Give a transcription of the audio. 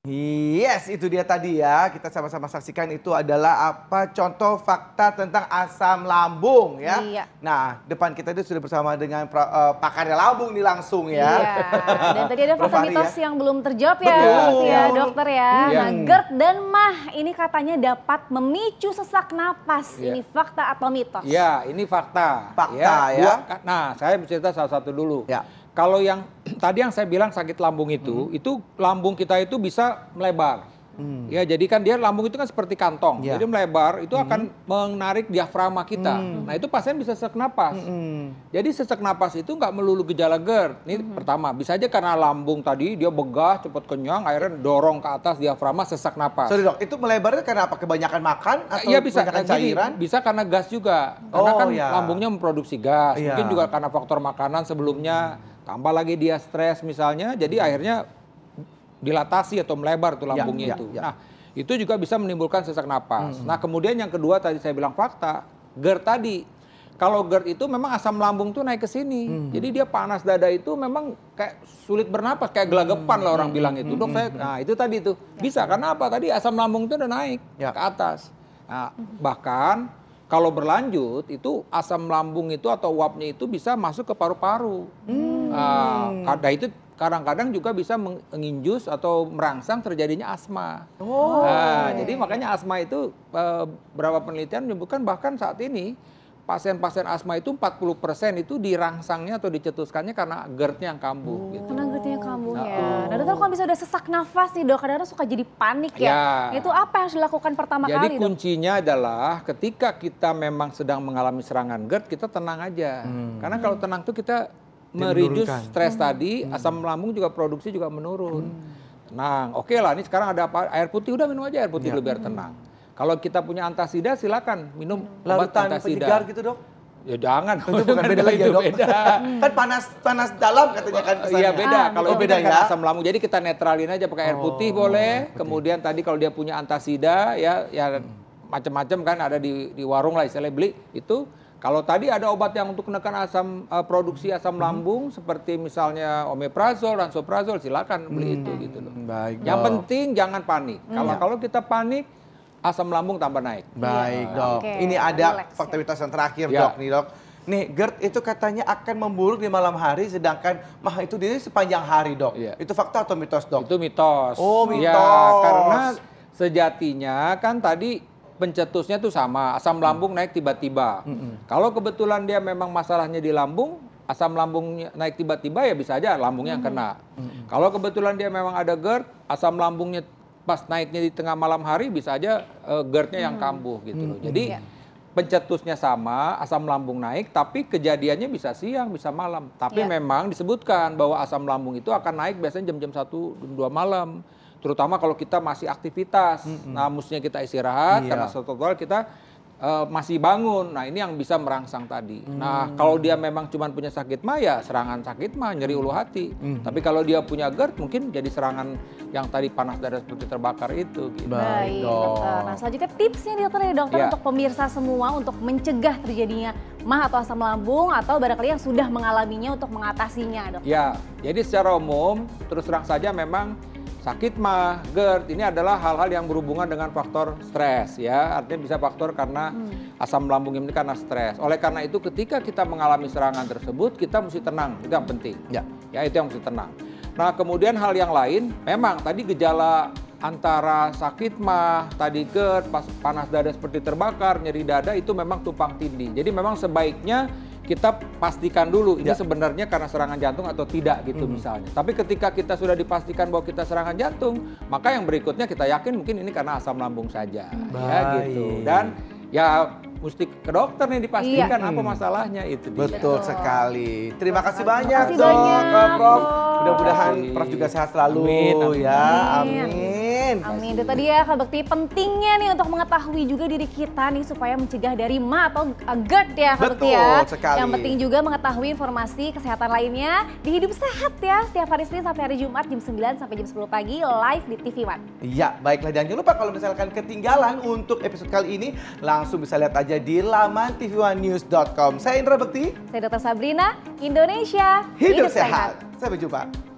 Yes, itu dia tadi ya. Kita sama-sama saksikan itu adalah apa contoh fakta tentang asam lambung ya. Iya. Nah, depan kita itu sudah bersama dengan pakarnya lambung nih langsung ya. Iya. Dan tadi ada fakta mitos yang belum terjawab ya, Betul. ya dokter ya. Iya. Nah, GERD dan MAH ini katanya dapat memicu sesak napas. Iya. Ini fakta atau mitos? Ya, ini fakta. Fakta ya. Nah, saya bercerita salah satu dulu. Ya. Kalau yang tadi yang saya bilang sakit lambung itu lambung kita itu bisa melebar. Ya, jadi kan dia lambung itu kan seperti kantong. Ya. Jadi melebar itu akan menarik diafragma kita. Nah, itu pasien bisa sesak napas. Jadi sesak napas itu nggak melulu gejala GERD. Ini pertama, bisa aja karena lambung tadi dia begah, cepat kenyang, akhirnya dorong ke atas diafragma sesak napas. Sorry dok, itu melebarnya karena apa? Kebanyakan makan atau Iya bisa, kebanyakan cairan? bisa karena gas juga. Karena kan ya. lambungnya memproduksi gas. Iya. Mungkin juga karena faktor makanan sebelumnya, tambah lagi dia stres misalnya, jadi akhirnya dilatasi atau melebar tuh lambungnya itu. Nah, itu juga bisa menimbulkan sesak napas. Nah, kemudian yang kedua tadi saya bilang fakta, GERD tadi. Kalau GERD itu memang asam lambung tuh naik ke sini. Jadi dia panas dada itu memang kayak sulit bernapas, kayak gelagapan lah orang bilang itu. Dok, nah itu tadi tuh. Bisa, karena apa? Tadi asam lambung itu udah naik ke atas. Nah, bahkan kalau berlanjut itu asam lambung itu atau uapnya itu bisa masuk ke paru-paru. Nah, itu kadang-kadang juga bisa menginjus atau merangsang terjadinya asma. Nah, jadi makanya asma itu beberapa penelitian menyebutkan bahkan saat ini pasien-pasien asma itu 40% itu dirangsangnya atau dicetuskannya karena GERD-nya yang kambuh. Gitu. Karena GERD-nya yang kambuh ya. Nah dokter kalau misalnya udah sesak nafas nih dok, kadang-kadang suka jadi panik ya. Itu apa yang harus dilakukan pertama kali Jadi dok? kuncinya adalah ketika kita memang sedang mengalami serangan GERD, kita tenang aja. Karena kalau tenang tuh kita mereduce stres tadi, asam lambung juga produksi juga menurun. Tenang, oke lah ini sekarang ada apa? Air putih, udah minum aja air putih dulu biar tenang. Kalau kita punya antasida silakan minum obat Larutan antasida. penyegar gitu dok? Ya jangan. Itu bukan beda lagi ya dok? Beda. Kan panas dalam katanya kan kesannya. Iya beda, kalau itu beda kan ya. asam lambung. Jadi kita netralin aja pakai air putih boleh. Kemudian tadi kalau dia punya antasida ya macam-macam kan ada di warung lah istilahnya beli itu. Kalau tadi ada obat yang untuk menekan produksi asam lambung seperti misalnya omeprazol, lansoprazol, silakan beli itu gitu loh. Baik, Yang dok. penting jangan panik. Kalau kita panik asam lambung tambah naik. Baik dok. Oke, Ini ada relax, fakta mitos yang terakhir Ya. dok nih dok. Nih GERD itu katanya akan memburuk di malam hari sedangkan MAH itu diri sepanjang hari dok. Iya. Itu fakta atau mitos dok? Itu mitos. Oh, mitos. Ya, karena sejatinya kan tadi pencetusnya tuh sama, asam lambung naik tiba-tiba. Kalau kebetulan dia memang masalahnya di lambung, asam lambungnya naik tiba-tiba ya bisa aja lambungnya yang kena. Kalau kebetulan dia memang ada GERD, asam lambungnya pas naiknya di tengah malam hari bisa aja GERD-nya yang kambuh gitu loh. Jadi pencetusnya sama, asam lambung naik, tapi kejadiannya bisa siang, bisa malam. Tapi memang disebutkan bahwa asam lambung itu akan naik biasanya jam-jam 1, jam 2 malam. Terutama kalau kita masih aktivitas, nah mestinya kita istirahat karena total kita masih bangun. Nah ini yang bisa merangsang tadi. Nah kalau dia memang cuma punya sakit mah ya serangan sakit mah nyeri ulu hati. Tapi kalau dia punya GERD mungkin jadi serangan yang tadi panas dada seperti terbakar itu. Gitu. Baik dokter. Nah selanjutnya tipsnya nih dokter untuk pemirsa semua untuk mencegah terjadinya MAH atau asam lambung atau barangkali yang sudah mengalaminya untuk mengatasinya dok. Ya jadi secara umum terus terang saja memang sakit MAH, GERD ini adalah hal-hal yang berhubungan dengan faktor stres ya. Artinya bisa faktor karena asam lambung ini karena stres. Oleh karena itu ketika kita mengalami serangan tersebut kita mesti tenang, itu yang penting. Ya itu yang mesti tenang. Nah kemudian hal yang lain memang tadi gejala antara sakit MAH, tadi GERD, panas dada seperti terbakar, nyeri dada itu memang tumpang tindih. Jadi memang sebaiknya kita pastikan dulu ini sebenarnya karena serangan jantung atau tidak gitu misalnya. Tapi ketika kita sudah dipastikan bahwa kita serangan jantung, maka yang berikutnya kita yakin mungkin ini karena asam lambung saja. Ya gitu. Dan ya mesti ke dokter nih dipastikan apa masalahnya itu. Betul sekali. Terima kasih banyak Terima kasih banyak, Prof. Dok. Mudah-mudahan Prof juga sehat selalu. Amin. Ya, amin. Amin. Itu tadi ya Kak Bekti, pentingnya nih untuk mengetahui juga diri kita nih supaya mencegah dari MAH atau GERD ya Kak Bekti ya. Betul sekali. Yang penting juga mengetahui informasi kesehatan lainnya di Hidup Sehat ya. Setiap hari Senin sampai hari Jumat jam 9 sampai jam 10 pagi live di TV One. Iya, baiklah. Dan jangan lupa kalau misalkan ketinggalan untuk episode kali ini, langsung bisa lihat aja di laman tv1news.com. Saya Indra Bekti. Saya Dr. Sabrina, Indonesia Hidup sehat. Sampai jumpa.